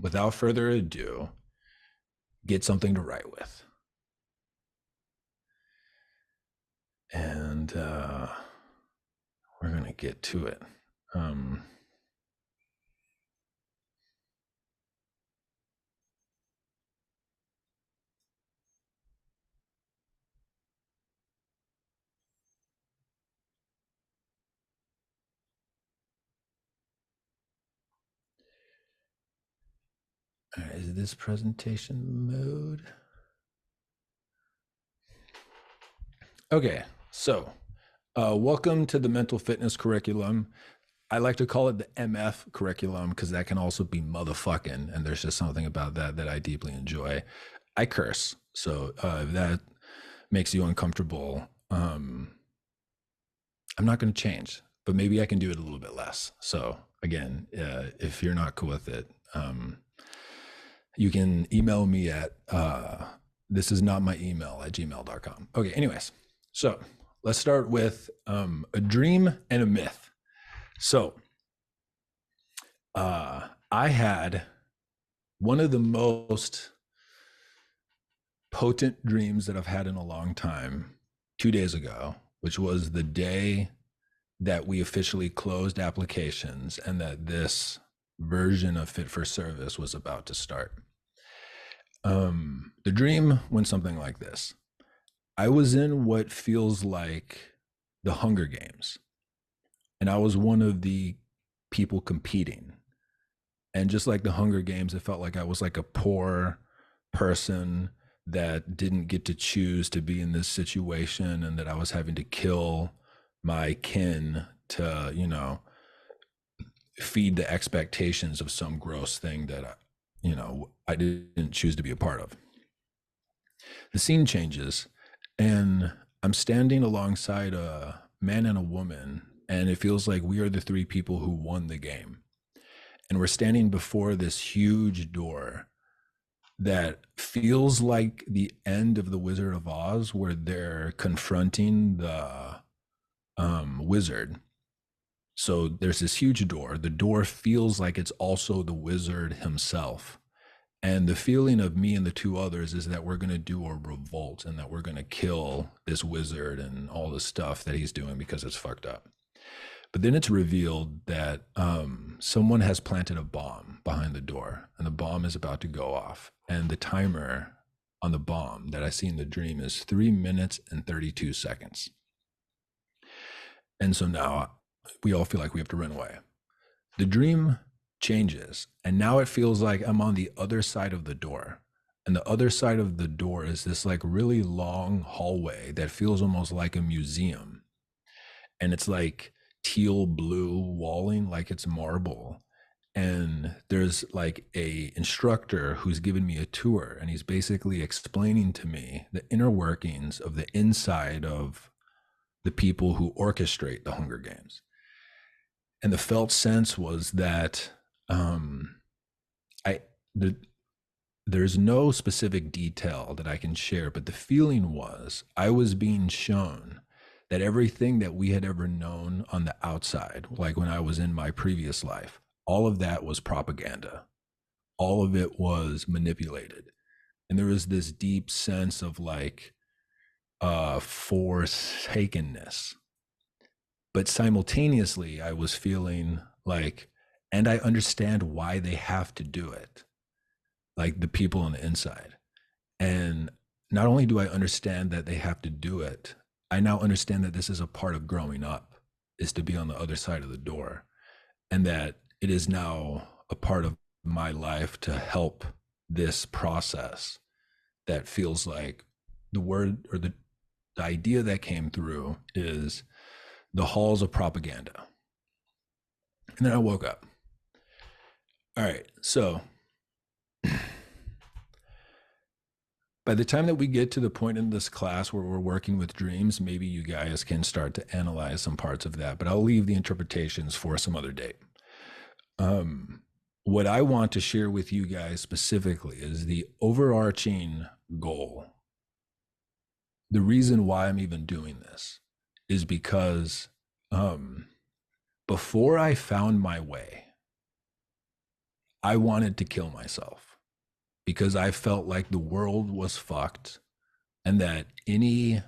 without further ado, get something to write with. And we're going to get to it. Um, all right, is this presentation mode? Okay, so welcome to the mental fitness curriculum. I like to call it the MF curriculum because that can also be motherfucking, and there's just something about that I deeply enjoy. I curse, so if that makes you uncomfortable, I'm not going to change, but maybe I can do it a little bit less. So again, if you're not cool with it, you can email me at this is not my email at gmail.com. Okay, anyways, so let's start with a dream and a myth. So I had one of the most potent dreams that I've had in a long time 2 days ago, which was the day that we officially closed applications and that this version of Fit for Service was about to start. The dream went something like this. I was in what feels like the Hunger Games, and I was one of the people competing. And just like the Hunger Games, it felt like I was like a poor person that didn't get to choose to be in this situation, and that I was having to kill my kin to, feed the expectations of some gross thing that I didn't choose to be a part of. The scene changes, and I'm standing alongside a man and a woman, and it feels like we are the three people who won the game. And we're standing before this huge door that feels like the end of the Wizard of Oz, where they're confronting the wizard. So there's this huge door. The door feels like it's also the wizard himself. And the feeling of me and the two others is that we're going to do a revolt and that we're going to kill this wizard and all the stuff that he's doing because it's fucked up. But then it's revealed that someone has planted a bomb behind the door, and the bomb is about to go off. And the timer on the bomb that I see in the dream is 3 minutes and 32 seconds. And so now we all feel like we have to run away. The dream changes, and now it feels like I'm on the other side of the door. And the other side of the door is this like really long hallway that feels almost like a museum. And it's like teal blue walling, like it's marble. And there's like a instructor who's given me a tour, and he's basically explaining to me the inner workings of the inside of the people who orchestrate the Hunger Games. And the felt sense was that I the, there's no specific detail that I can share, but the feeling was I was being shown that everything that we had ever known on the outside, like when I was in my previous life, all of that was propaganda. All of it was manipulated. And there was this deep sense of like forsakenness. But simultaneously, I was feeling like, and I understand why they have to do it, like the people on the inside. And not only do I understand that they have to do it, I now understand that this is a part of growing up, is to be on the other side of the door, and that it is now a part of my life to help this process that feels like the word or the idea that came through is the halls of propaganda. And then I woke up. All right, so by the time that we get to the point in this class where we're working with dreams, maybe you guys can start to analyze some parts of that, but I'll leave the interpretations for some other date. What I want to share with you guys specifically is the overarching goal. The reason why I'm even doing this is because before I found my way, I wanted to kill myself because I felt like the world was fucked and that I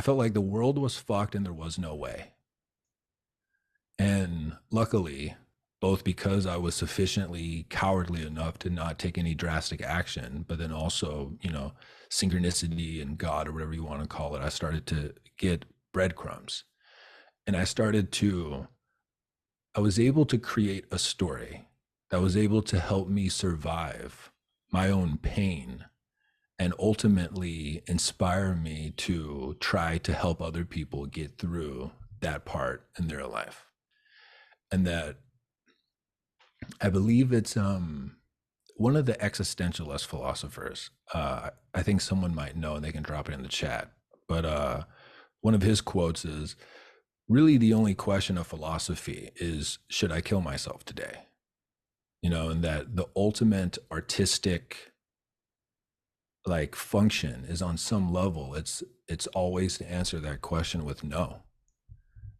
felt like the world was fucked and there was no way. And luckily, both because I was sufficiently cowardly enough to not take any drastic action, but then also, synchronicity and God or whatever you want to call it, I started to get breadcrumbs. And I was able to create a story that was able to help me survive my own pain and ultimately inspire me to try to help other people get through that part in their life. And that I believe it's one of the existentialist philosophers. I think someone might know and they can drop it in the chat. But one of his quotes is, really the only question of philosophy is, should I kill myself today? And that the ultimate artistic like function is on some level, it's always to answer that question with no.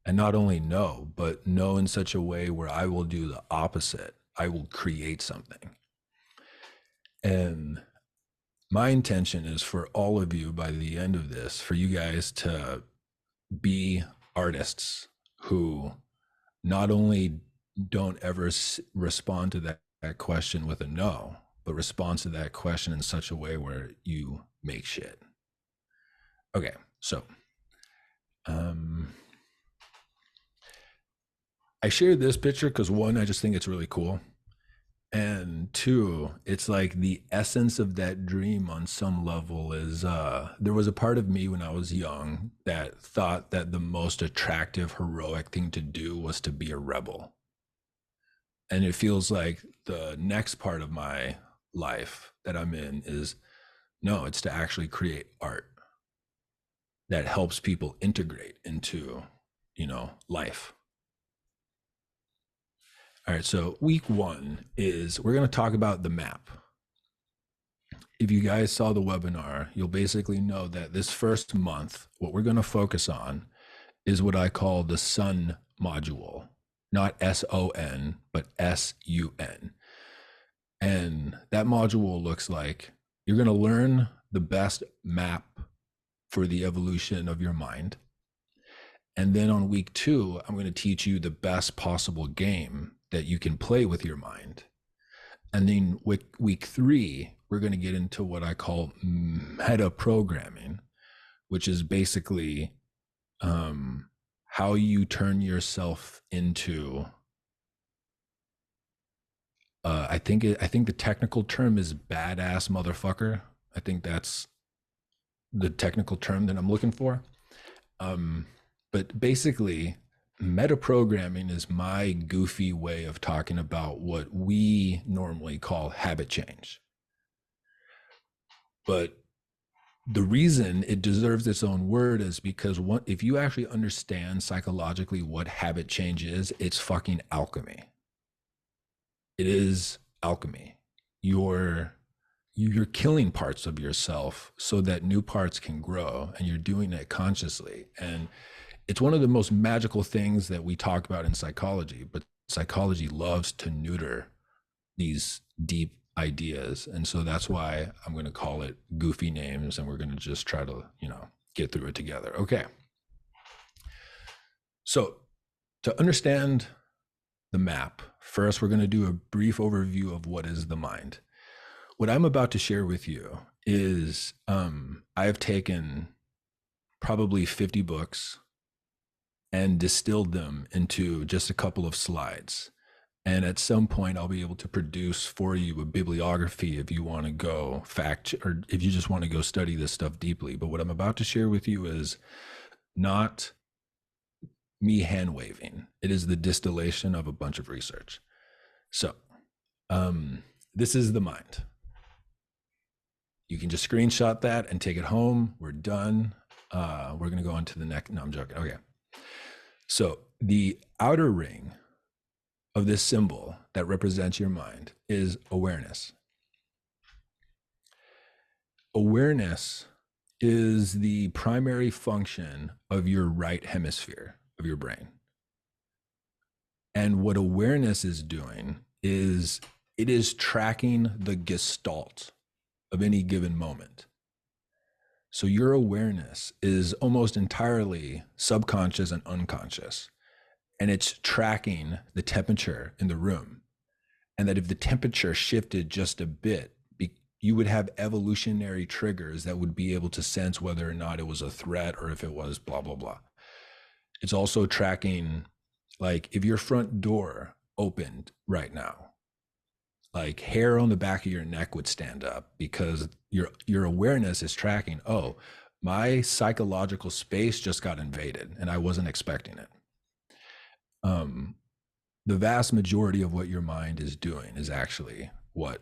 And not only no, but no in such a way where I will do the opposite. I will create something. And my intention is for all of you by the end of this, for you guys to be artists who not only don't ever respond to that question with a no, but respond to that question in such a way where you make shit. Okay, so I shared this picture because one, I just think it's really cool. And two, it's like the essence of that dream on some level is there was a part of me when I was young that thought that the most attractive, heroic thing to do was to be a rebel. And it feels like the next part of my life that I'm in is no, it's to actually create art that helps people integrate into, life. All right, so week one is we're going to talk about the map. If you guys saw the webinar, you'll basically know that this first month, what we're going to focus on is what I call the sun module, not SON, but SUN. And that module looks like you're going to learn the best map for the evolution of your mind. And then on week two, I'm going to teach you the best possible game that you can play with your mind. And then week three, we're going to get into what I call meta programming, which is basically how you turn yourself into. I think the technical term is badass motherfucker. I think that's the technical term that I'm looking for. But basically, metaprogramming is my goofy way of talking about what we normally call habit change. But the reason it deserves its own word is because if you actually understand psychologically what habit change is, it's fucking alchemy. It is alchemy. You're killing parts of yourself so that new parts can grow, and you're doing it consciously. And it's one of the most magical things that we talk about in psychology, but psychology loves to neuter these deep ideas. And so that's why I'm going to call it goofy names, and we're going to just try to, get through it together. Okay. So to understand the map, first, we're going to do a brief overview of what is the mind. What I'm about to share with you is I've taken probably 50 books and distilled them into just a couple of slides. And at some point, I'll be able to produce for you a bibliography if you want to go or if you just want to go study this stuff deeply. But what I'm about to share with you is not me hand waving. It is the distillation of a bunch of research. So this is the mind. You can just screenshot that and take it home. We're done. We're going to go on to the next. No, I'm joking. Okay. So the outer ring of this symbol that represents your mind is awareness. Awareness is the primary function of your right hemisphere of your brain. And what awareness is doing is it is tracking the gestalt of any given moment. So your awareness is almost entirely subconscious and unconscious, and it's tracking the temperature in the room. And that if the temperature shifted just a bit, you would have evolutionary triggers that would be able to sense whether or not it was a threat or if it was blah, blah, blah. It's also tracking, like, if your front door opened right now, like hair on the back of your neck would stand up because your awareness is tracking, oh, my psychological space just got invaded and I wasn't expecting it. The vast majority of what your mind is doing is actually what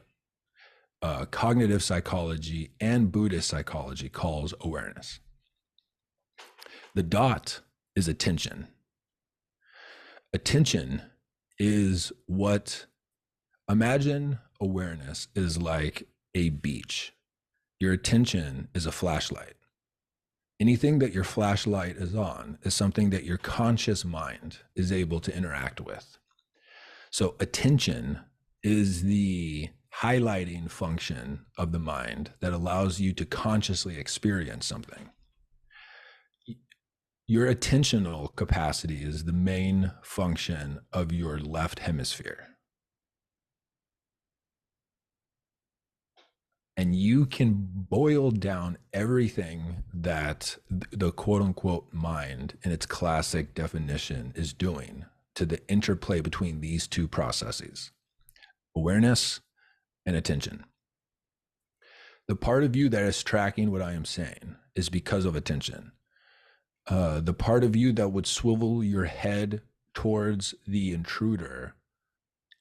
cognitive psychology and Buddhist psychology calls awareness. The dot is attention. Attention is what, imagine awareness is like a beach. Your attention is a flashlight. Anything that your flashlight is on is something that your conscious mind is able to interact with. So attention is the highlighting function of the mind that allows you to consciously experience something. Your attentional capacity is the main function of your left hemisphere. And you can boil down everything that the quote unquote mind in its classic definition is doing to the interplay between these two processes, awareness and attention. The part of you that is tracking what I am saying is because of attention. The part of you that would swivel your head towards the intruder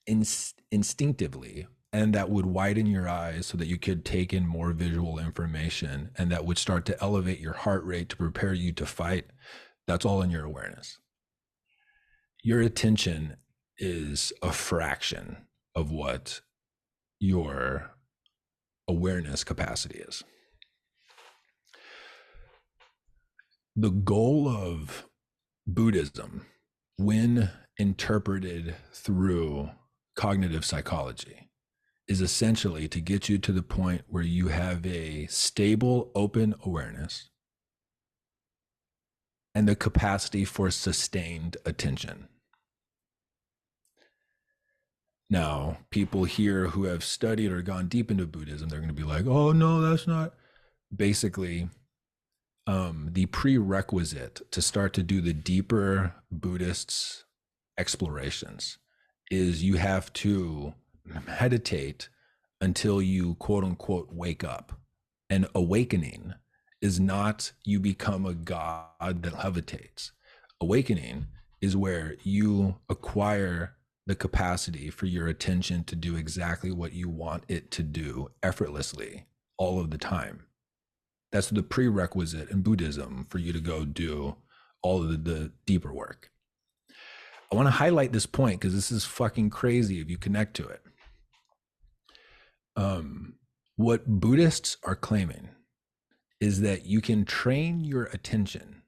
instinctively, and that would widen your eyes so that you could take in more visual information, and that would start to elevate your heart rate to prepare you to fight, that's all in your awareness. Your attention is a fraction of what your awareness capacity is. The goal of Buddhism, when interpreted through cognitive psychology, is essentially to get you to the point where you have a stable, open awareness and the capacity for sustained attention. Now, people here who have studied or gone deep into Buddhism, they're going to be like, oh, no, that's not. Basically, the prerequisite to start to do the deeper Buddhist explorations is you have to meditate until you quote unquote wake up. And awakening is not you become a god that levitates. Awakening is where you acquire the capacity for your attention to do exactly what you want it to do effortlessly all of the time. That's the prerequisite in Buddhism for you to go do all of the deeper work. I want to highlight this point because this is fucking crazy if you connect to it. What Buddhists are claiming is that you can train your attention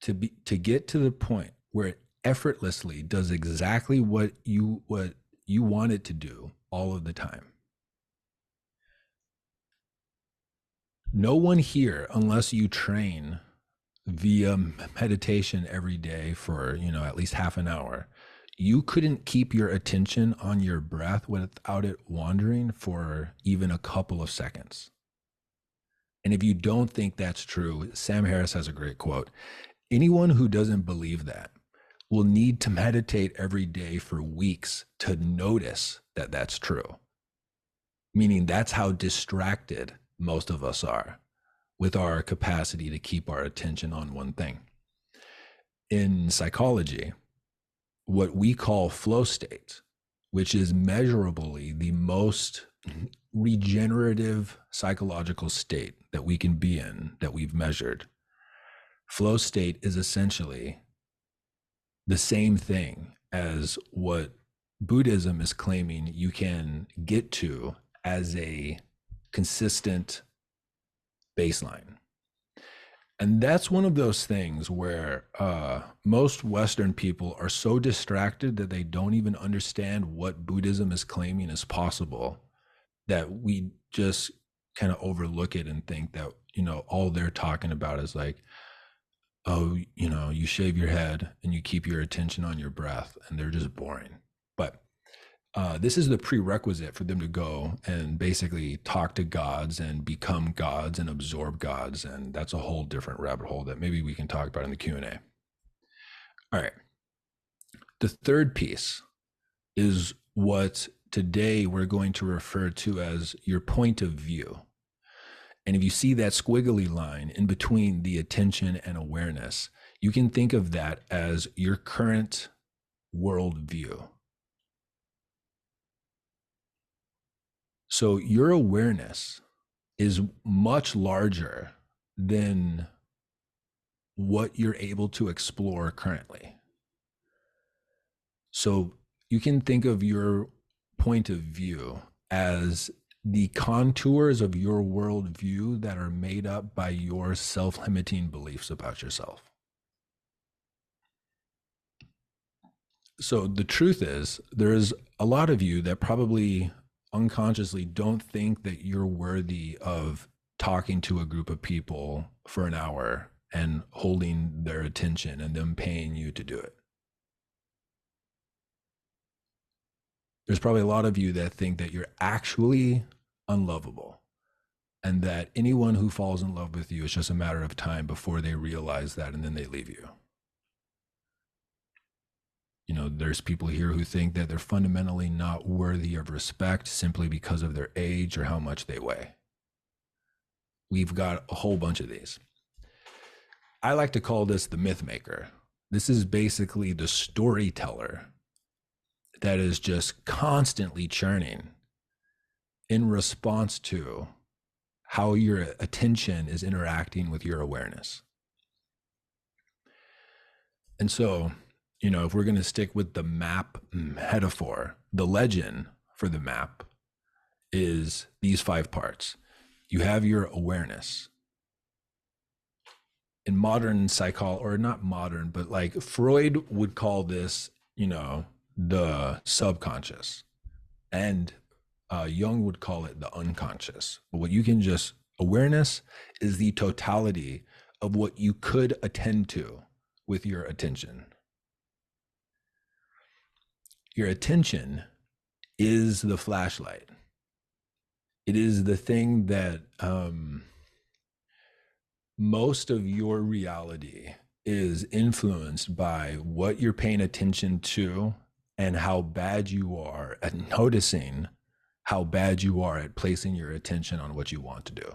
to get to the point where it effortlessly does exactly what you want it to do all of the time. No one here, unless you train via meditation every day for, at least half an hour, you couldn't keep your attention on your breath without it wandering for even a couple of seconds. And if you don't think that's true, Sam Harris has a great quote. Anyone who doesn't believe that will need to meditate every day for weeks to notice that that's true. Meaning that's how distracted most of us are with our capacity to keep our attention on one thing. In psychology, what we call flow state, which is measurably the most regenerative psychological state that we can be in, that we've measured, flow state is essentially the same thing as what Buddhism is claiming you can get to as a consistent baseline. And that's one of those things where most Western people are so distracted that they don't even understand what Buddhism is claiming is possible, that we just kind of overlook it and think that, all they're talking about is like, oh, you shave your head and you keep your attention on your breath, and they're just boring. But this is the prerequisite for them to go and basically talk to gods and become gods and absorb gods. And that's a whole different rabbit hole that maybe we can talk about in the Q&A. All right. The third piece is what today we're going to refer to as your point of view. And if you see that squiggly line in between the attention and awareness, you can think of that as your current worldview. So your awareness is much larger than what you're able to explore currently. So you can think of your point of view as the contours of your worldview that are made up by your self-limiting beliefs about yourself. So the truth is, there's a lot of you that probably unconsciously don't think that you're worthy of talking to a group of people for an hour and holding their attention and them paying you to do it. There's probably a lot of you that think that you're actually unlovable, and that anyone who falls in love with you is just a matter of time before they realize that, and then they leave you. There's people here who think that they're fundamentally not worthy of respect simply because of their age or how much they weigh. We've got a whole bunch of these. I like to call this the myth maker. This is basically the storyteller that is just constantly churning in response to how your attention is interacting with your awareness. And so, if we're going to stick with the map metaphor, the legend for the map is these 5 parts. You have your awareness. In modern psychology, or not modern, but like Freud would call this, the subconscious. And Jung would call it the unconscious. But what you can awareness is the totality of what you could attend to with your attention. Your attention is the flashlight. It is the thing that most of your reality is influenced by what you're paying attention to and how bad you are at noticing how bad you are at placing your attention on what you want to do.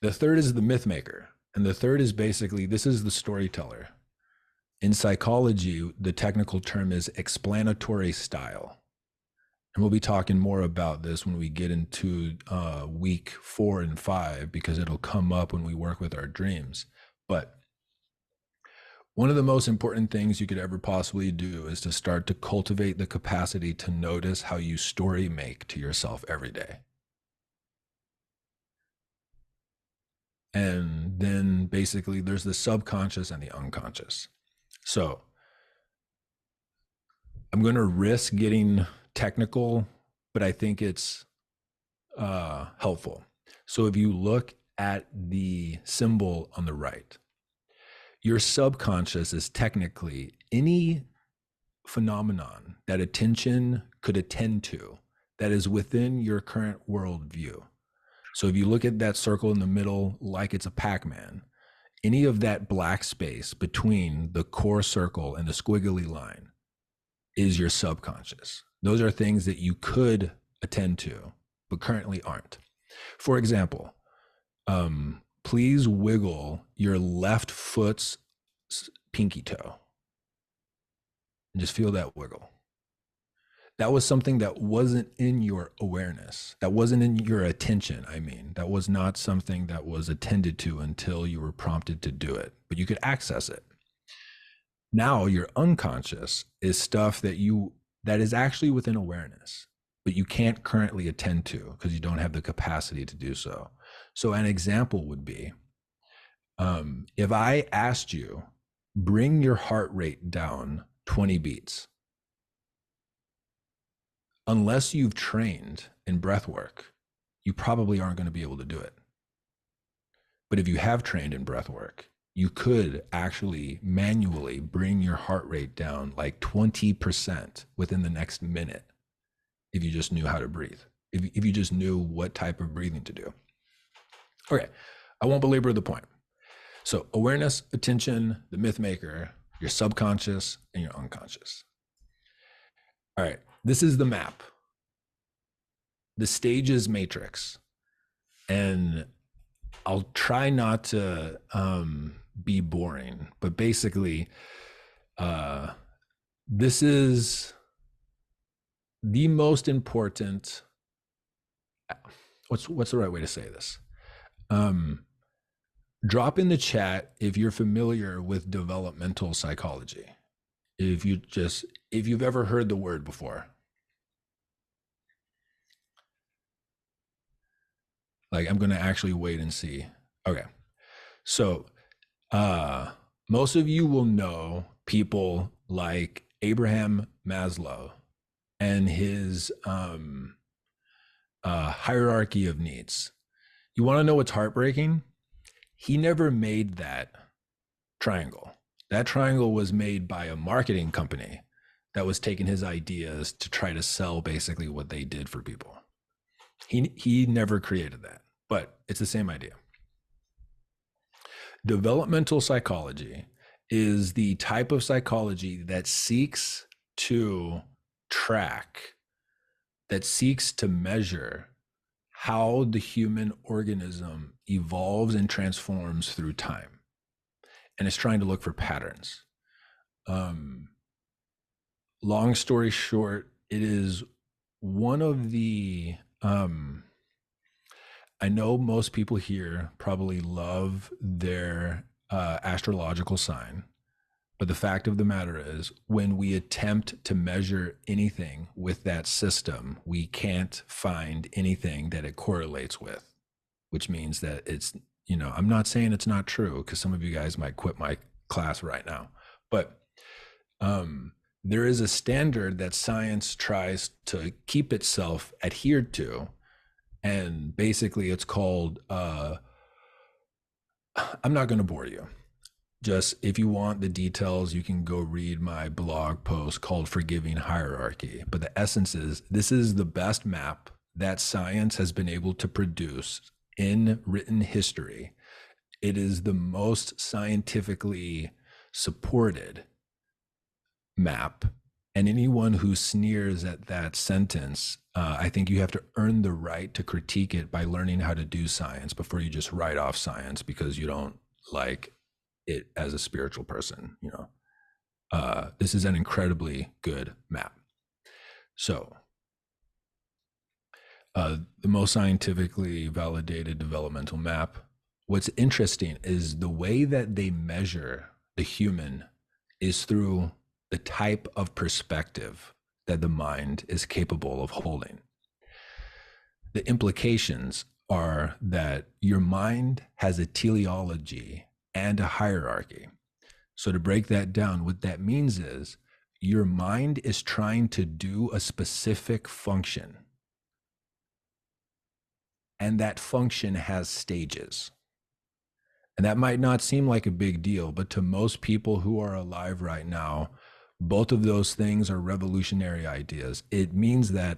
The third is the myth maker. And the third is basically, this is the storyteller. In psychology, the technical term is explanatory style. And we'll be talking more about this when we get into week 4 and 5, because it'll come up when we work with our dreams. But one of the most important things you could ever possibly do is to start to cultivate the capacity to notice how you story make to yourself every day. And then basically there's the subconscious and the unconscious. So I'm going to risk getting technical, but I think it's helpful. So if you look at the symbol on the right, your subconscious is technically any phenomenon that attention could attend to that is within your current worldview. So if you look at that circle in the middle, like it's a Pac-Man, any of that black space between the core circle and the squiggly line is your subconscious. Those are things that you could attend to, but currently aren't. For example, please wiggle your left foot's pinky toe and just feel that wiggle. That was something that wasn't in your awareness. That wasn't in your attention. That was not something that was attended to until you were prompted to do it, but you could access it. Now your unconscious is stuff that is actually within awareness, but you can't currently attend to because you don't have the capacity to do so. So an example would be, if I asked you, bring your heart rate down 20 beats, unless you've trained in breath work, you probably aren't going to be able to do it. But if you have trained in breath work, you could actually manually bring your heart rate down like 20% within the next minute if you just knew how to breathe, if you just knew what type of breathing to do. Okay, I won't belabor the point. So awareness, attention, the myth maker, your subconscious, and your unconscious. All right, this is the map, the stages matrix. And I'll try not to be boring, but basically, this is the most important. What's the right way to say this? Drop in the chat if you're familiar with developmental psychology. If you've ever heard the word before. Like, I'm going to actually wait and see. Okay. So, most of you will know people like Abraham Maslow and his hierarchy of needs. You want to know what's heartbreaking? He never made that triangle. That triangle was made by a marketing company that was taking his ideas to try to sell basically what they did for people. He never created that, but it's the same idea. Developmental psychology is the type of psychology that seeks to track, that seeks to measure how the human organism evolves and transforms through time. And it's trying to look for patterns. Long story short, it is one of the, I know most people here probably love their astrological sign, but the fact of the matter is, when we attempt to measure anything with that system, we can't find anything that it correlates with, which means that it's, I'm not saying it's not true, because some of you guys might quit my class right now, but there is a standard that science tries to keep itself adhered to. And basically it's called, I'm not going to bore you. Just, if you want the details, you can go read my blog post called Forgiving Hierarchy. But the essence is, this is the best map that science has been able to produce in written history. It is the most scientifically supported map. And anyone who sneers at that sentence, I think you have to earn the right to critique it by learning how to do science before you just write off science because you don't like it as a spiritual person. This is an incredibly good map. So the most scientifically validated developmental map. What's interesting is the way that they measure the human is through the type of perspective that the mind is capable of holding. The implications are that your mind has a teleology and a hierarchy. So to break that down, what that means is your mind is trying to do a specific function, and that function has stages. And that might not seem like a big deal, but to most people who are alive right now, both of those things are revolutionary ideas. It means that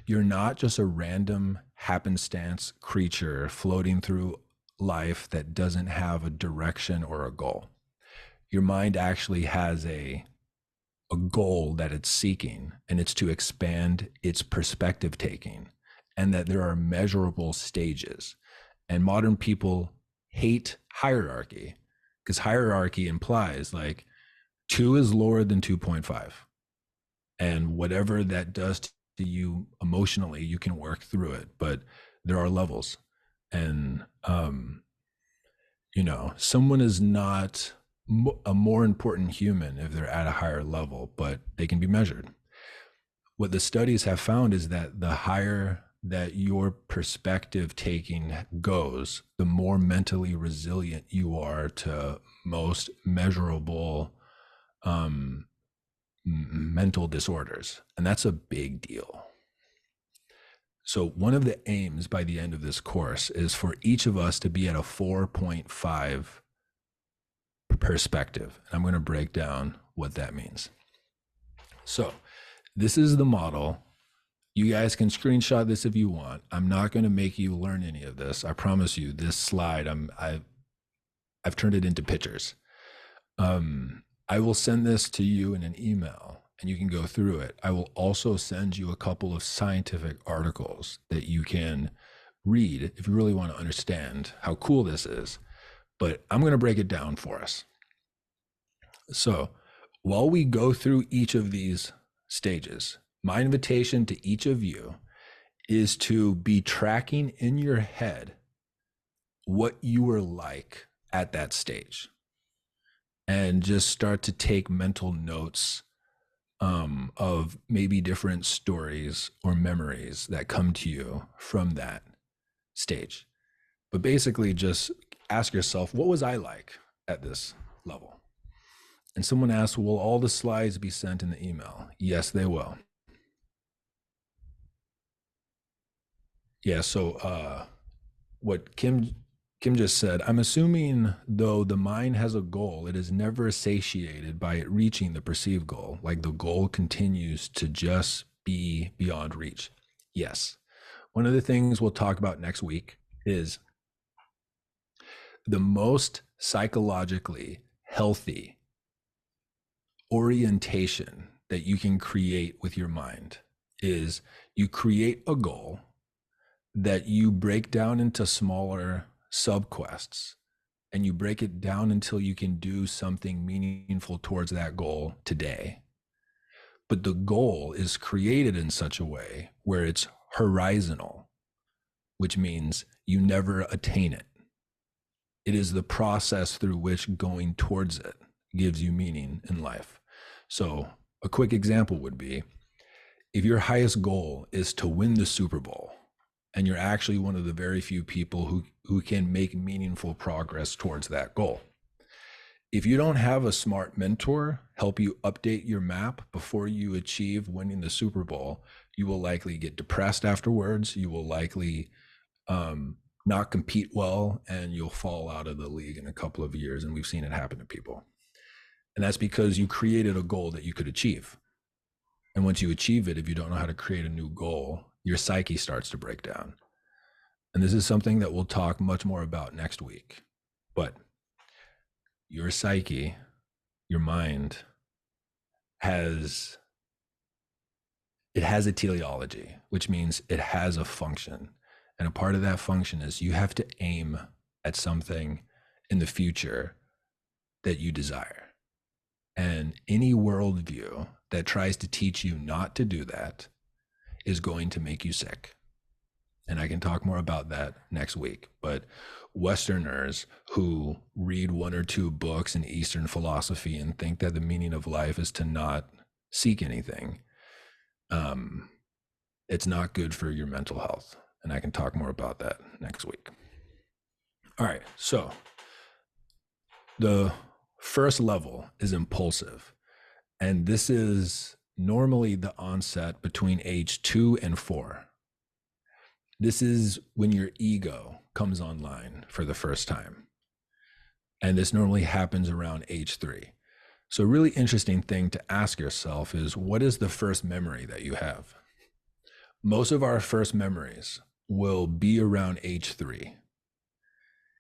you're not just a random happenstance creature floating through life that doesn't have a direction or a goal. Your mind actually has a goal that it's seeking, and it's to expand its perspective taking, and that there are measurable stages. And modern people hate hierarchy because hierarchy implies like 2 is lower than 2.5. And whatever that does to you emotionally, you can work through it, but there are levels. And, someone is not a more important human if they're at a higher level, but they can be measured. What the studies have found is that the higher that your perspective taking goes, the more mentally resilient you are to most measurable mental disorders. And that's a big deal. So one of the aims by the end of this course is for each of us to be at a 4.5 perspective. And I'm going to break down what that means. So this is the model. You guys can screenshot this if you want. I'm not going to make you learn any of this. I promise you, this slide, I've turned it into pictures. I will send this to you in an email and you can go through it. I will also send you a couple of scientific articles that you can read if you really want to understand how cool this is. But I'm going to break it down for us. So while we go through each of these stages, my invitation to each of you is to be tracking in your head what you were like at that stage and just start to take mental notes of maybe different stories or memories that come to you from that stage. But basically just ask yourself, what was I like at this level? And someone asked, will all the slides be sent in the email? Yes, they will. Yeah, so what Kim just said, I'm assuming though the mind has a goal, it is never satiated by it reaching the perceived goal. Like the goal continues to just be beyond reach. Yes. One of the things we'll talk about next week is the most psychologically healthy orientation that you can create with your mind is you create a goal that you break down into smaller subquests and you break it down until you can do something meaningful towards that goal today. But the goal is created in such a way where it's horizontal, which means you never attain it. It is the process through which going towards it gives you meaning in life. So a quick example would be if your highest goal is to win the Super Bowl, and you're actually one of the very few people who can make meaningful progress towards that goal. If you don't have a smart mentor help you update your map before you achieve winning the Super Bowl, you will likely get depressed afterwards. You will likely not compete well, and you'll fall out of the league in a couple of years. And we've seen it happen to people. And that's because you created a goal that you could achieve. And once you achieve it, if you don't know how to create a new goal, your psyche starts to break down. And this is something that we'll talk much more about next week. But your psyche, your mind, has a teleology, which means it has a function. And a part of that function is you have to aim at something in the future that you desire. And any worldview that tries to teach you not to do that is going to make you sick. And I can talk more about that next week. But Westerners who read one or two books in Eastern philosophy and think that the meaning of life is to not seek anything, it's not good for your mental health. And I can talk more about that next week. All right, so the first level is impulsive. And this is normally the onset between age 2 and 4. This is when your ego comes online for the first time. And this normally happens around age 3. So a really interesting thing to ask yourself is, what is the first memory that you have? Most of our first memories will be around age 3.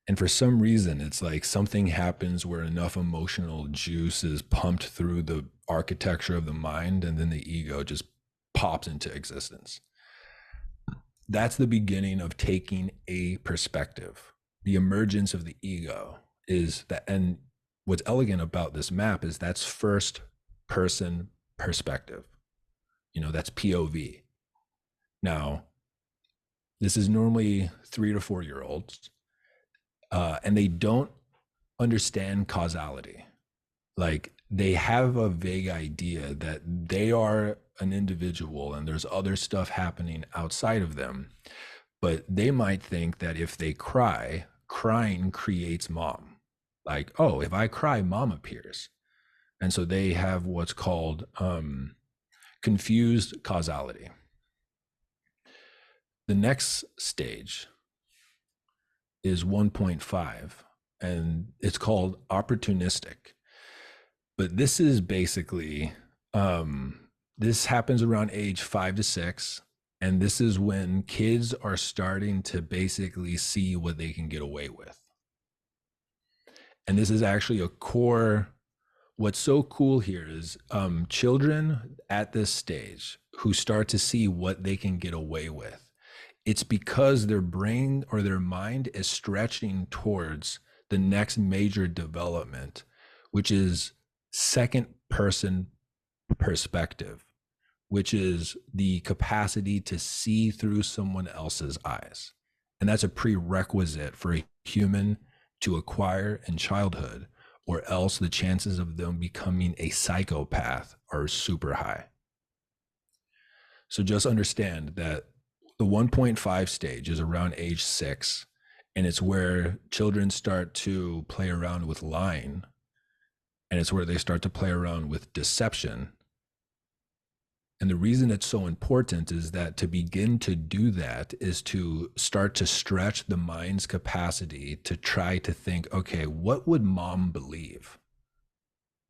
And for some reason, it's like something happens where enough emotional juice is pumped through the architecture of the mind, and then the ego just pops into existence. That's the beginning of taking a perspective. The emergence of the ego is that, and what's elegant about this map is that's first person perspective. That's POV. Now, this is normally 3 to 4 year olds. And they don't understand causality. Like they have a vague idea that they are an individual and there's other stuff happening outside of them, but they might think that if they cry, crying creates mom. Like, oh, if I cry, mom appears. And so they have what's called confused causality. The next stage is 1.5, and it's called opportunistic. But this is basically, this happens around age 5 to 6. And this is when kids are starting to basically see what they can get away with. And this is actually a core. What's so cool here is children at this stage who start to see what they can get away with. It's because their brain or their mind is stretching towards the next major development, which is second person perspective, which is the capacity to see through someone else's eyes. And that's a prerequisite for a human to acquire in childhood, or else the chances of them becoming a psychopath are super high. So just understand that the 1.5 stage is around age 6, and it's where children start to play around with lying, and it's where they start to play around with deception. And the reason it's so important is that to begin to do that is to start to stretch the mind's capacity to try to think, okay, what would mom believe?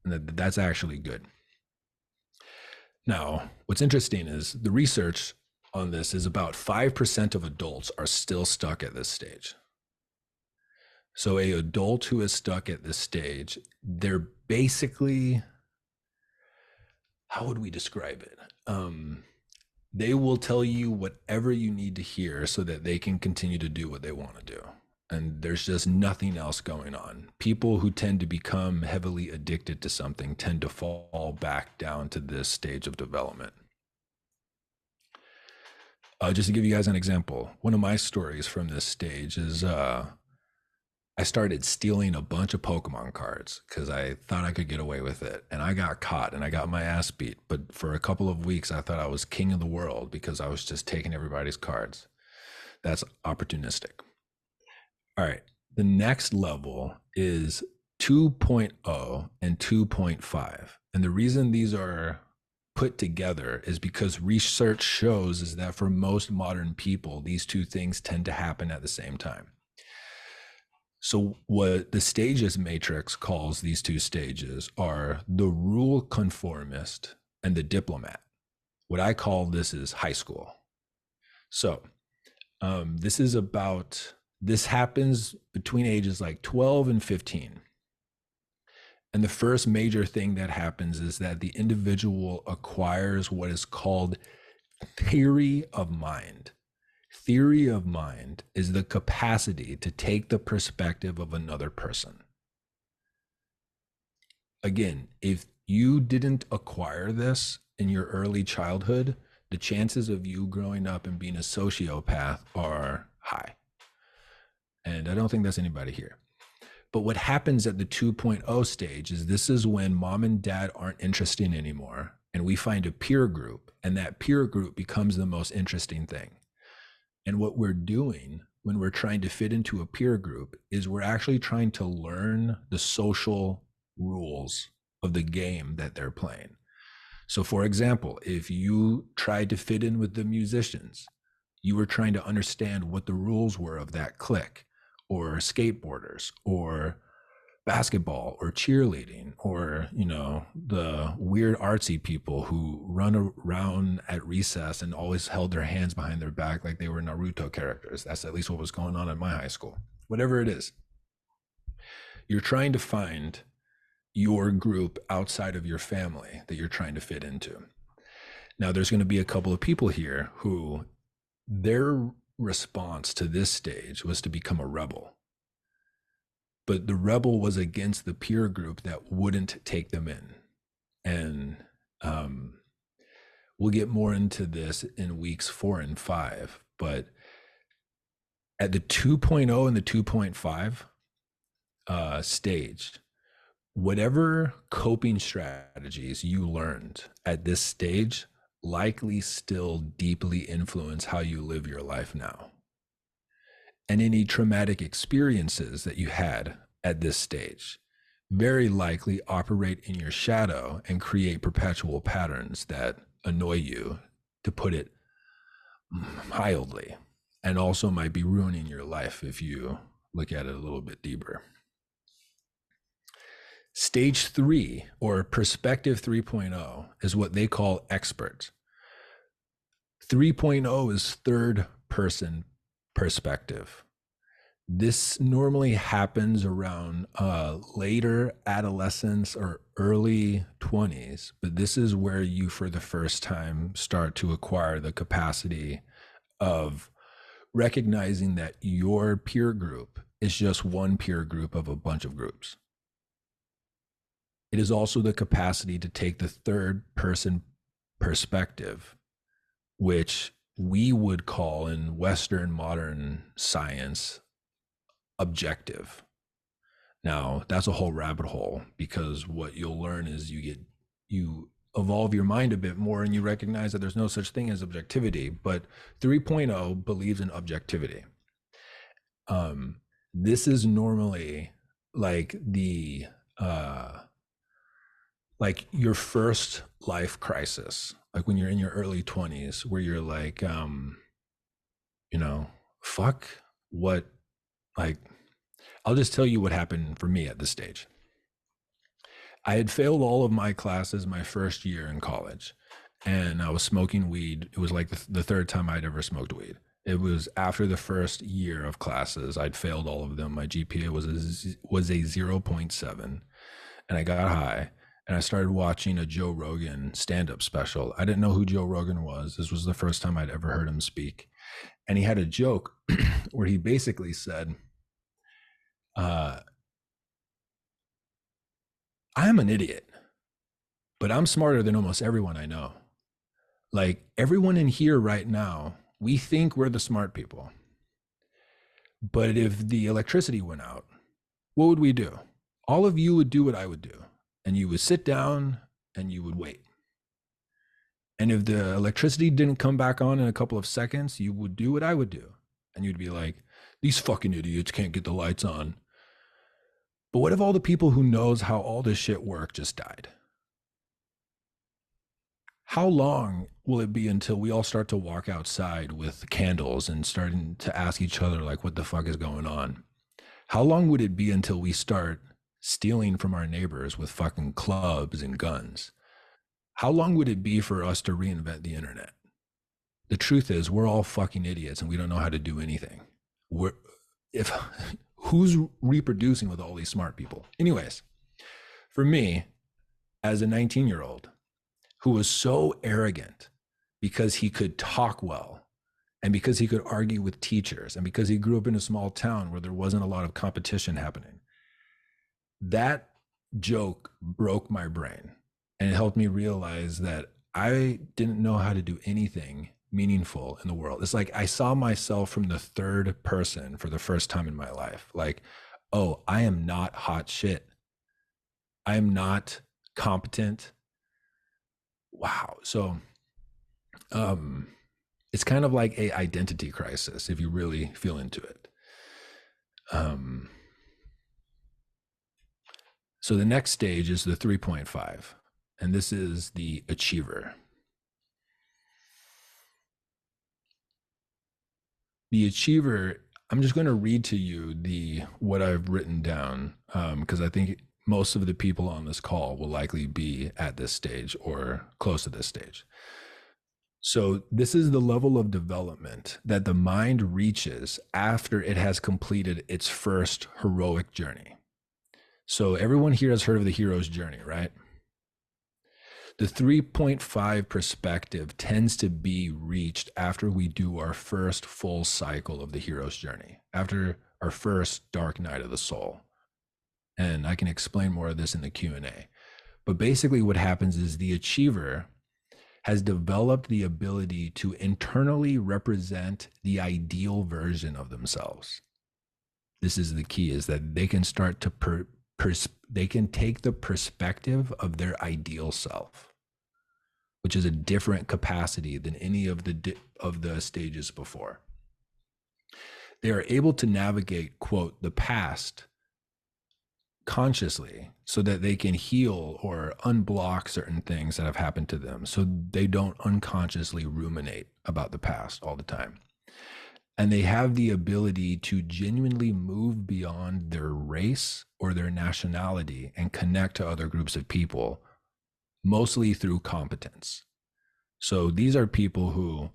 And that's actually good. Now, what's interesting is the research on this is about 5% of adults are still stuck at this stage. So an adult who is stuck at this stage, they're basically, how would we describe it? They will tell you whatever you need to hear so that they can continue to do what they want to do. And there's just nothing else going on. People who tend to become heavily addicted to something tend to fall back down to this stage of development. Just to give you guys an example, one of my stories from this stage is I started stealing a bunch of Pokemon cards because I thought I could get away with it. And I got caught and I got my ass beat. But for a couple of weeks, I thought I was king of the world because I was just taking everybody's cards. That's opportunistic. All right. The next level is 2.0 and 2.5. And the reason these are put together is because research shows is that for most modern people, these two things tend to happen at the same time. So what the stages matrix calls these two stages are the rule conformist and the diplomat. What I call this is high school. So this happens between ages like 12 and 15. And the first major thing that happens is that the individual acquires what is called theory of mind. Theory of mind is the capacity to take the perspective of another person. Again, if you didn't acquire this in your early childhood, the chances of you growing up and being a sociopath are high. And I don't think that's anybody here. But what happens at the 2.0 stage is this is when mom and dad aren't interesting anymore, and we find a peer group, and that peer group becomes the most interesting thing. And what we're doing when we're trying to fit into a peer group is we're actually trying to learn the social rules of the game that they're playing. So for example, if you tried to fit in with the musicians, you were trying to understand what the rules were of that clique, or skateboarders, or basketball, or cheerleading, or, you know, the weird artsy people who run around at recess and always held their hands behind their back like they were Naruto characters. That's at least what was going on in my high school. Whatever it is, you're trying to find your group outside of your family that you're trying to fit into. Now, there's going to be a couple of people here who their response to this stage was to become a rebel. But the rebel was against the peer group that wouldn't take them in. And we'll get more into this in weeks 4 and 5. But at the 2.0 and the 2.5 stage, whatever coping strategies you learned at this stage likely still deeply influence how you live your life now. And any traumatic experiences that you had at this stage very likely operate in your shadow and create perpetual patterns that annoy you, to put it mildly, and also might be ruining your life if you look at it a little bit deeper. Stage 3, or perspective 3.0, is what they call expert. 3.0 is third person perspective. This normally happens around later adolescence or early 20s, but this is where you, for the first time, start to acquire the capacity of recognizing that your peer group is just one peer group of a bunch of groups. It is also the capacity to take the third person perspective, which we would call in Western modern science objective. Now, that's a whole rabbit hole, because what you'll learn is you evolve your mind a bit more and you recognize that there's no such thing as objectivity, but 3.0 believes in objectivity. This is normally like the like your first life crisis, like when you're in your early 20s, where you're like, fuck what, like, I'll just tell you what happened for me at this stage. I had failed all of my classes my first year in college, and I was smoking weed. It was like the third time I'd ever smoked weed. It was after the first year of classes. I'd failed all of them. My GPA was a 0.7, and I got high, and I started watching a Joe Rogan stand-up special. I didn't know who Joe Rogan was. This was the first time I'd ever heard him speak. And he had a joke where he basically said, I'm an idiot, but I'm smarter than almost everyone I know. Like, everyone in here right now, we think we're the smart people. But if the electricity went out, what would we do? All of you would do what I would do, and you would sit down and you would wait. And if the electricity didn't come back on in a couple of seconds, you would do what I would do. And you'd be like, these fucking idiots can't get the lights on. But what if all the people who knows how all this shit work just died? How long will it be until we all start to walk outside with candles and starting to ask each other, like, what the fuck is going on? How long would it be until we start stealing from our neighbors with fucking clubs and guns? How long would it be for us to reinvent the internet? The truth is, we're all fucking idiots and we don't know how to do anything. If who's reproducing with all these smart people? Anyways, for me, as a 19-year-old who was so arrogant because he could talk well and because he could argue with teachers and because he grew up in a small town where there wasn't a lot of competition happening, that joke broke my brain, and it helped me realize that I didn't know how to do anything meaningful in the world. It's like I saw myself from the third person for the first time in my life. Like, oh, I am not hot shit. I am not competent. Wow. So it's kind of like a identity crisis if you really feel into it. So the next stage is the 3.5, and this is the achiever. The achiever, I'm just going to read to you what I've written down, because I think most of the people on this call will likely be at this stage or close to this stage. So this is the level of development that the mind reaches after it has completed its first heroic journey. So everyone here has heard of the hero's journey, right? The 3.5 perspective tends to be reached after we do our first full cycle of the hero's journey, after our first dark night of the soul. And I can explain more of this in the Q&A. But basically what happens is the achiever has developed the ability to internally represent the ideal version of themselves. This is the key, is that they can start to they can take the perspective of their ideal self. which is a different capacity than any of the stages before. They are able to navigate, quote, the past consciously so that they can heal or unblock certain things that have happened to them so they don't unconsciously ruminate about the past all the time. And they have the ability to genuinely move beyond their race or their nationality and connect to other groups of people, mostly through competence. So these are people who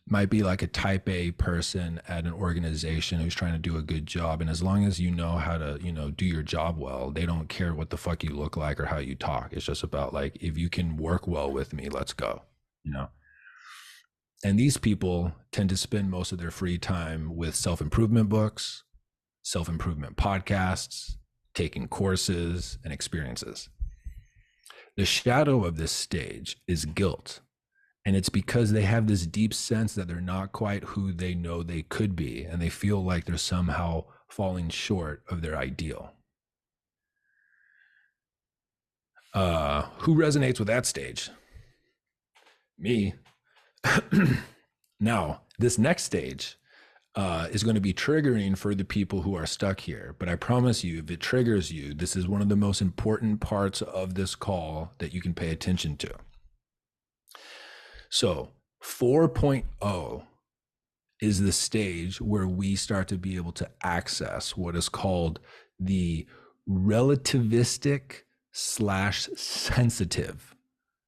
might be like a type A person at an organization who's trying to do a good job. And as long as you know how to, do your job well, they don't care what the fuck you look like or how you talk. It's just about like, if you can work well with me, let's go, And these people tend to spend most of their free time with self-improvement books, self-improvement podcasts, taking courses and experiences. The shadow of this stage is guilt. And it's because they have this deep sense that they're not quite who they know they could be, and they feel like they're somehow falling short of their ideal. Who resonates with that stage? Me. Now, this next stage is going to be triggering for the people who are stuck here. But I promise you, if it triggers you, this is one of the most important parts of this call that you can pay attention to. So 4.0 is the stage where we start to be able to access what is called the relativistic/sensitive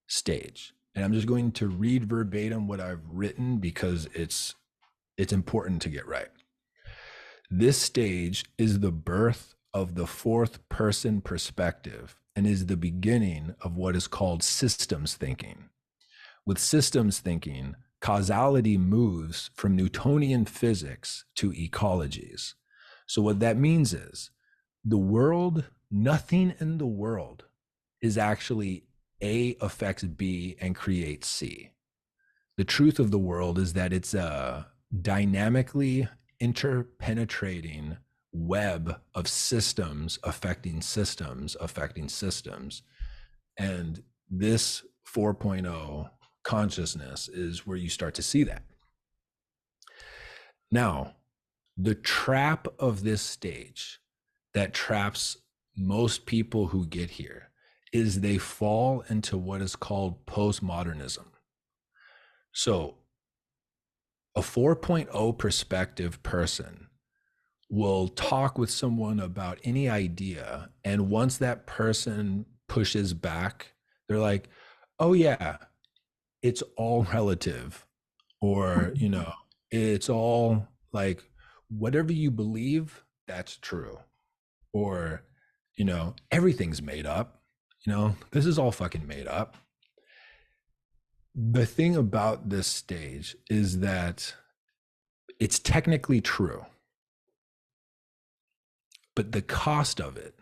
stage. And I'm just going to read verbatim what I've written because it's important to get right. This stage is the birth of the fourth person perspective and is the beginning of what is called systems thinking. With systems thinking, causality moves from Newtonian physics to ecologies. So what that means is the world, nothing in the world is actually A affects B and creates C. The truth of the world is that it's a dynamically interpenetrating web of systems affecting systems affecting systems. And this 4.0 consciousness is where you start to see that. Now, the trap of this stage that traps most people who get here is they fall into what is called postmodernism. So a 4.0 perspective person will talk with someone about any idea, and once that person pushes back, they're like, oh yeah, it's all relative, or it's all like whatever you believe, that's true, or everything's made up, this is all fucking made up. The thing about this stage is that it's technically true, but the cost of it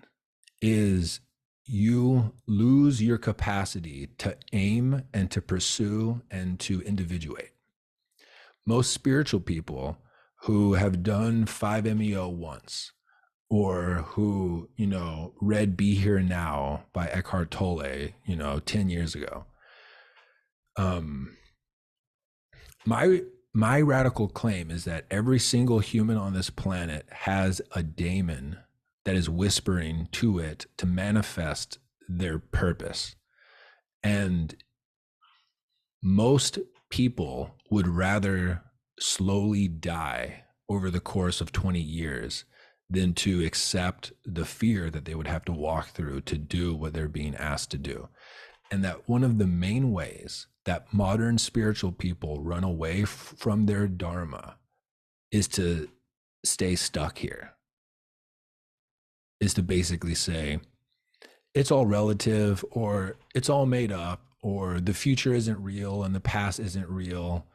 is you lose your capacity to aim and to pursue and to individuate. Most spiritual people who have done 5-MeO once, or who, read Be Here Now by Eckhart Tolle, 10 years ago. My radical claim is that every single human on this planet has a daemon that is whispering to it to manifest their purpose. And most people would rather slowly die over the course of 20 years than to accept the fear that they would have to walk through to do what they're being asked to do. And that one of the main ways that modern spiritual people run away from their dharma is to stay stuck here, is to basically say, it's all relative, or it's all made up, or the future isn't real and the past isn't real.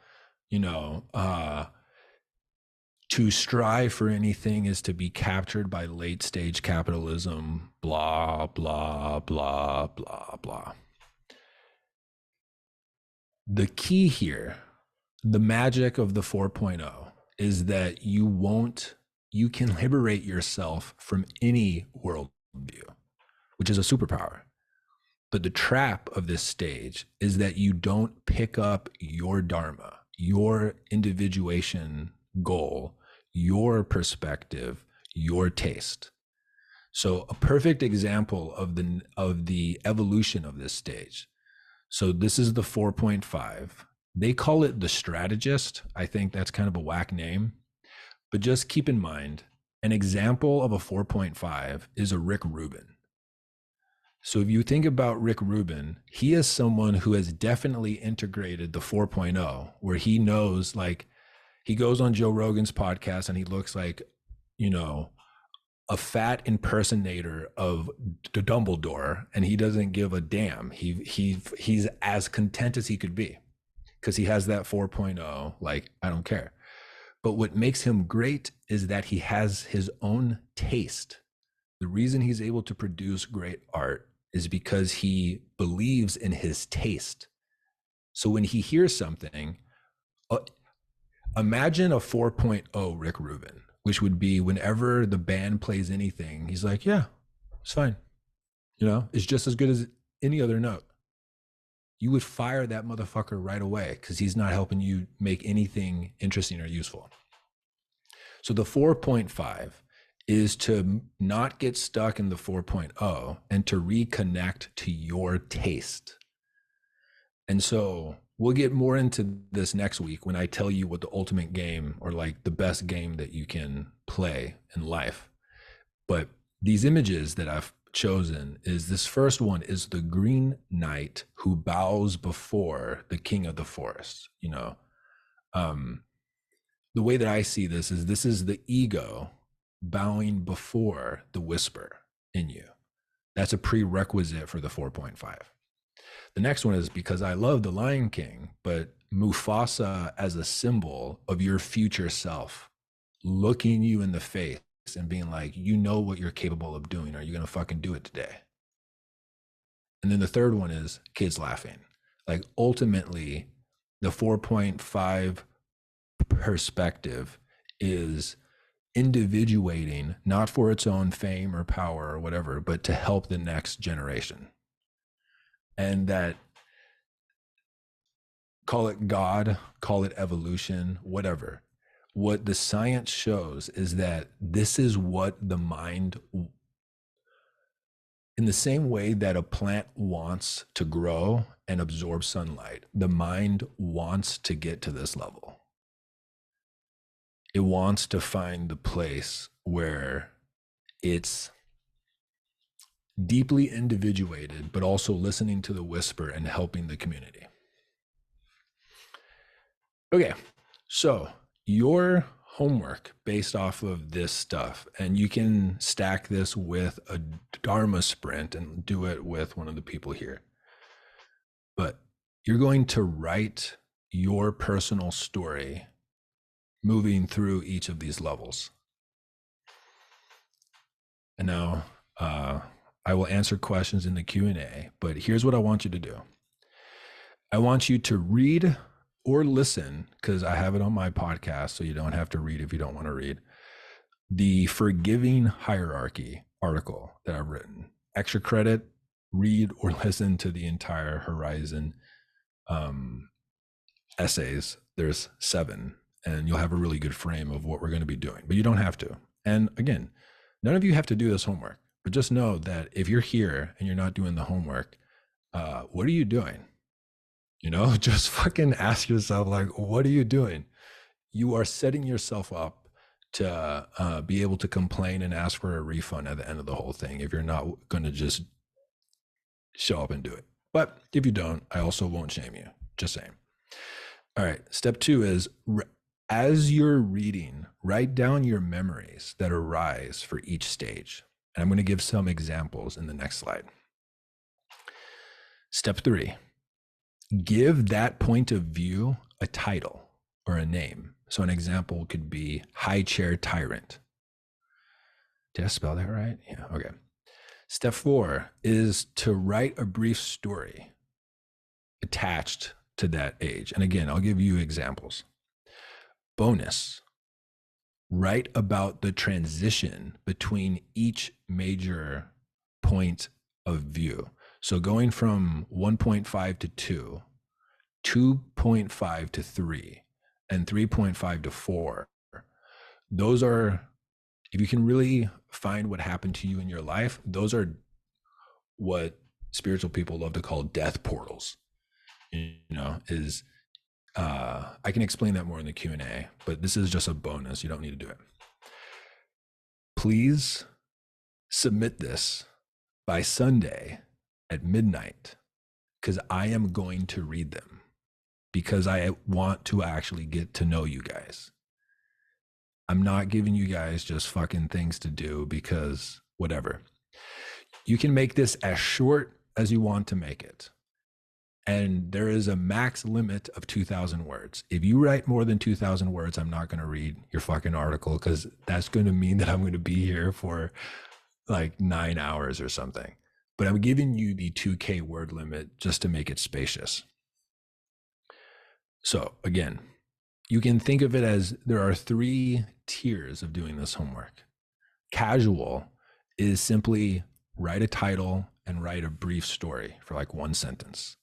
To strive for anything is to be captured by late stage capitalism, blah, blah, blah, blah, blah. The key here, the magic of the 4.0, is that you can liberate yourself from any worldview, which is a superpower. But the trap of this stage is that you don't pick up your dharma, your individuation goal, your perspective, your taste. So a perfect example of the evolution of this stage. So this is the 4.5. They call it the strategist. I think that's kind of a whack name. But just keep in mind, an example of a 4.5 is a Rick Rubin. So if you think about Rick Rubin, he is someone who has definitely integrated the 4.0, where he knows, like, he goes on Joe Rogan's podcast and he looks like, you know, a fat impersonator of Dumbledore, and he doesn't give a damn. He's as content as he could be because he has that 4.0, like, I don't care. But what makes him great is that he has his own taste. The reason he's able to produce great art is because he believes in his taste. So when he hears something, imagine a 4.0 Rick Rubin, which would be whenever the band plays anything, he's like, yeah, it's fine. You know, it's just as good as any other note. You would fire that motherfucker right away because he's not helping you make anything interesting or useful. So the 4.5 is to not get stuck in the 4.0 and to reconnect to your taste. And so we'll get more into this next week when I tell you what the ultimate game, or like the best game that you can play in life. But these images that I've chosen is, this first one is the Green Knight who bows before the king of the forest. You know, the way that I see this is the ego bowing before the whisper in you. That's a prerequisite for the 4.5. The next one is, because I love The Lion King, but Mufasa as a symbol of your future self, looking you in the face and being like, you know what you're capable of doing. Are you going to fucking do it today? And then the third one is kids laughing. Like, ultimately, the 4.5 perspective is individuating, not for its own fame or power or whatever, but to help the next generation. And that, call it God, call it evolution, whatever. What the science shows is that this is what the mind, in the same way that a plant wants to grow and absorb sunlight, the mind wants to get to this level. It wants to find the place where it's deeply individuated, but also listening to the whisper and helping the community. Okay, so your homework based off of this stuff, and you can stack this with a Dharma sprint and do it with one of the people here. But you're going to write your personal story moving through each of these levels. And now, I will answer questions in the Q&A, but here's what I want you to do. I want you to read or listen, because I have it on my podcast, so you don't have to read if you don't want to read, the Forgiving Hierarchy article that I've written. Extra credit, read or listen to the entire Horizon essays. There's 7, and you'll have a really good frame of what we're going to be doing, but you don't have to. And again, none of you have to do this homework. But just know that if you're here and you're not doing the homework, what are you doing? You know, just fucking ask yourself, like, what are you doing? You are setting yourself up to be able to complain and ask for a refund at the end of the whole thing if you're not going to just show up and do it. But if you don't, I also won't shame you. Just saying. All right. Step 2 is, as you're reading, write down your memories that arise for each stage. And I'm going to give some examples in the next slide. Step 3, give that point of view a title or a name. So an example could be High Chair Tyrant. Did I spell that right? Yeah, okay. Step 4 is to write a brief story attached to that age. And again, I'll give you examples. Bonus, write about the transition between each major point of view. So going from 1.5 to 2, 2.5 to 3, and 3.5 to 4, those are, if you can really find what happened to you in your life, those are what spiritual people love to call death portals. You know, is I can explain that more in the Q&A, but this is just a bonus. You don't need to do it. Please submit this by Sunday at midnight, because I am going to read them, because I want to actually get to know you guys. I'm not giving you guys just fucking things to do because whatever. You can make this as short as you want to make it. And there is a max limit of 2,000 words. If you write more than 2,000 words, I'm not going to read your fucking article, because that's going to mean that I'm going to be here for like 9 hours or something. But I'm giving you the 2K word limit just to make it spacious. So again, you can think of it as there are 3 tiers of doing this homework. Casual is simply write a title and write a brief story for like 1 sentence.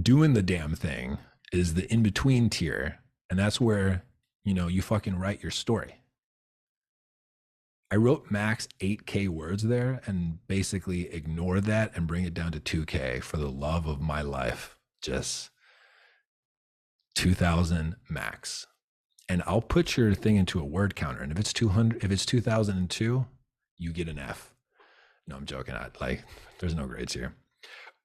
Doing the damn thing is the in-between tier, and that's where, you know, you fucking write your story. I wrote max 8K words there, and basically ignore that and bring it down to 2K for the love of my life. Just 2,000 max. And I'll put your thing into a word counter. And if it's 200, if it's 2002, you get an F. No, I'm joking. There's no grades here.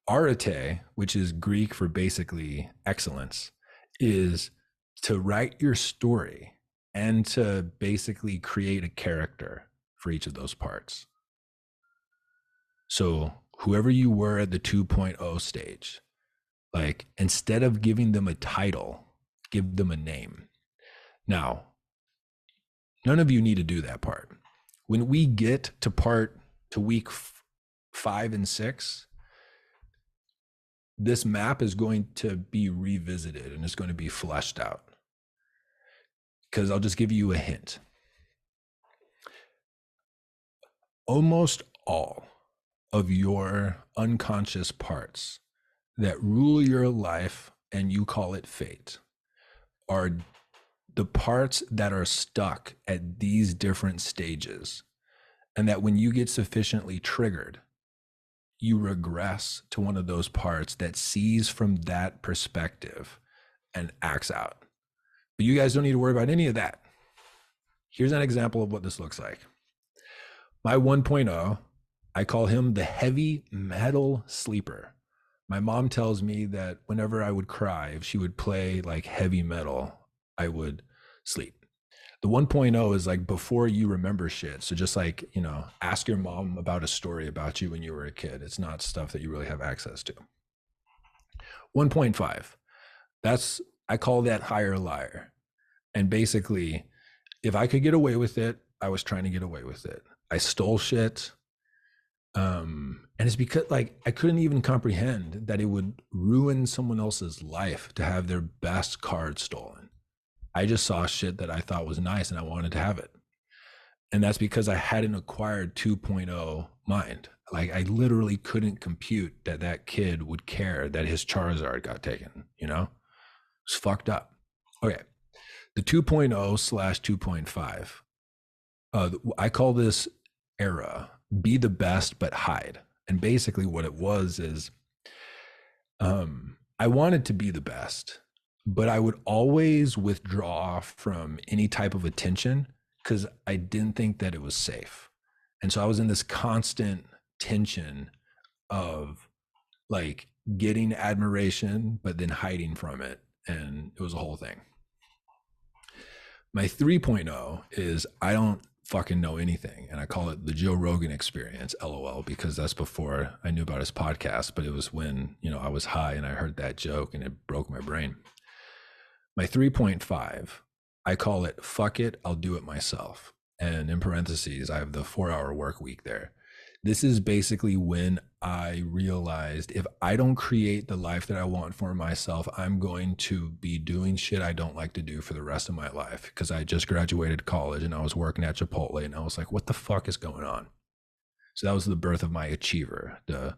Arete, which is Greek for basically excellence, is to write your story and to basically create a character for each of those parts. So whoever you were at the 2.0 stage, like, instead of giving them a title, give them a name. Now, none of you need to do that part. When we get to week 5 and 6, this map is going to be revisited and it's going to be fleshed out. Because I'll just give you a hint. Almost all of your unconscious parts that rule your life, and you call it fate, are the parts that are stuck at these different stages. And that when you get sufficiently triggered, you regress to one of those parts that sees from that perspective and acts out. But you guys don't need to worry about any of that. Here's an example of what this looks like. My 1.0, I call him the heavy metal sleeper. My mom tells me that whenever I would cry, if she would play like heavy metal, I would sleep. The 1.0 is like before you remember shit. So just like, you know, ask your mom about a story about you when you were a kid. It's not stuff that you really have access to. 1.5, I call that higher liar. And basically, if I could get away with it, I was trying to get away with it. I stole shit. And it's because like I couldn't even comprehend that it would ruin someone else's life to have their best card stolen. I just saw shit that I thought was nice and I wanted to have it. And that's because I hadn't acquired 2.0 mind. Like I literally couldn't compute that that kid would care that his Charizard got taken, you know? It's fucked up. Okay. The 2.0/2.5. I call this era be the best but hide. And basically what it was is I wanted to be the best, but I would always withdraw from any type of attention because I didn't think that it was safe. And so I was in this constant tension of like getting admiration, but then hiding from it. And it was a whole thing. My 3.0 is I don't fucking know anything. And I call it the Joe Rogan experience, LOL, because that's before I knew about his podcast, but it was when, you know, I was high and I heard that joke and it broke my brain. My 3.5, I call it fuck it, I'll do it myself. And in parentheses, I have the 4-hour work week there. This is basically when I realized if I don't create the life that I want for myself, I'm going to be doing shit I don't like to do for the rest of my life. Because I just graduated college and I was working at Chipotle and I was like, what the fuck is going on? So that was the birth of my achiever, the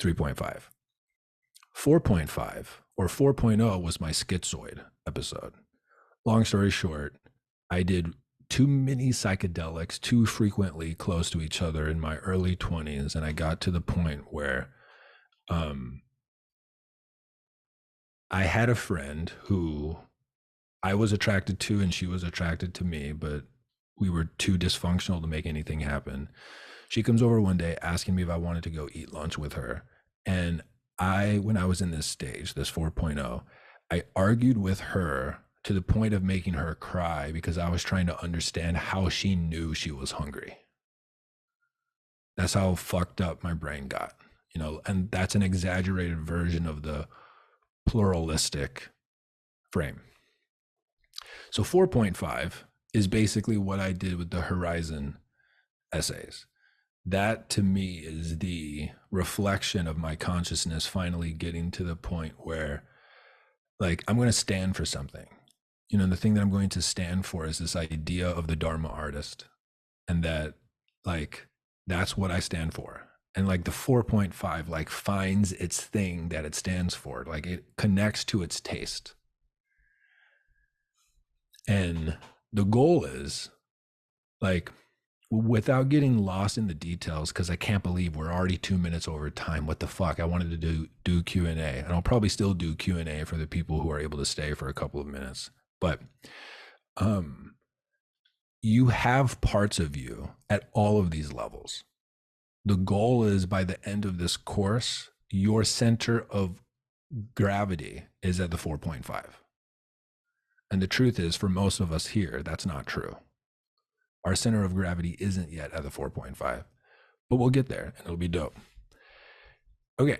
3.5. 4.5 or 4.0 was my schizoid episode. Long story short, I did too many psychedelics too frequently close to each other in my early 20s. And I got to the point where I had a friend who I was attracted to and she was attracted to me, but we were too dysfunctional to make anything happen. She comes over one day asking me if I wanted to go eat lunch with her. And when I was in this stage, this 4.0, I argued with her to the point of making her cry because I was trying to understand how she knew she was hungry. That's how fucked up my brain got, and that's an exaggerated version of the pluralistic frame. So 4.5 is basically what I did with the Horizon essays. That to me is the reflection of my consciousness finally getting to the point where, like, I'm going to stand for something. The thing that I'm going to stand for is this idea of the Dharma artist, and that, like, that's what I stand for. And like the 4.5, like, finds its thing that it stands for, like it connects to its taste. And the goal is, like, without getting lost in the details, because I can't believe we're already 2 minutes over time. What the fuck? I wanted to do Q&A, and I'll probably still do Q&A for the people who are able to stay for a couple of minutes. But you have parts of you at all of these levels. The goal is, by the end of this course, your center of gravity is at the 4.5. And the truth is, for most of us here, that's not true. Our center of gravity isn't yet at the 4.5, but we'll get there and it'll be dope. Okay.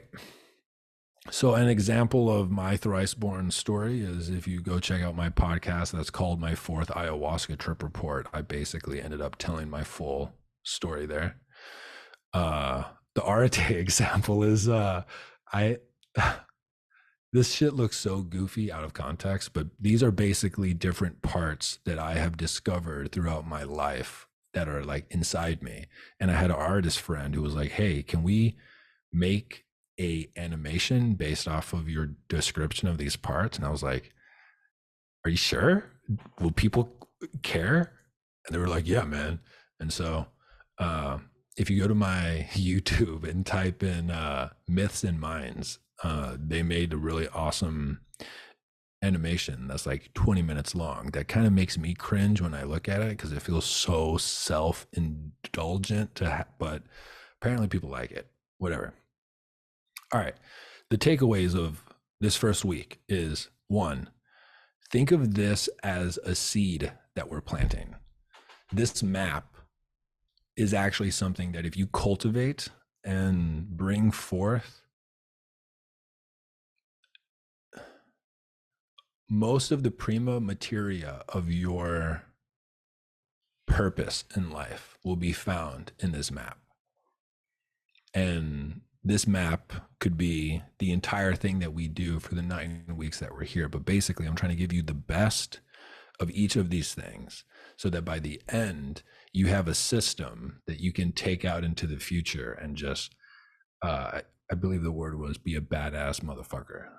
So an example of my thrice born story is, if you go check out my podcast that's called My Fourth Ayahuasca Trip Report, I basically ended up telling my full story there. The Arete example is, this shit looks so goofy out of context, but these are basically different parts that I have discovered throughout my life that are like inside me. And I had an artist friend who was like, hey, can we make a animation based off of your description of these parts? And I was like, are you sure? Will people care? And they were like, yeah, man. And so if you go to my YouTube and type in Myths and Minds, they made a really awesome animation that's like 20 minutes long that kind of makes me cringe when I look at it, because it feels so self-indulgent but apparently people like it. Whatever. All right. The takeaways of this first week is, 1, think of this as a seed that we're planting. This map is actually something that if you cultivate and bring forth, most of the prima materia of your purpose in life will be found in this map. And this map could be the entire thing that we do for the 9 weeks that we're here. But basically, I'm trying to give you the best of each of these things so that by the end, you have a system that you can take out into the future and just, I believe the word was, be a badass motherfucker.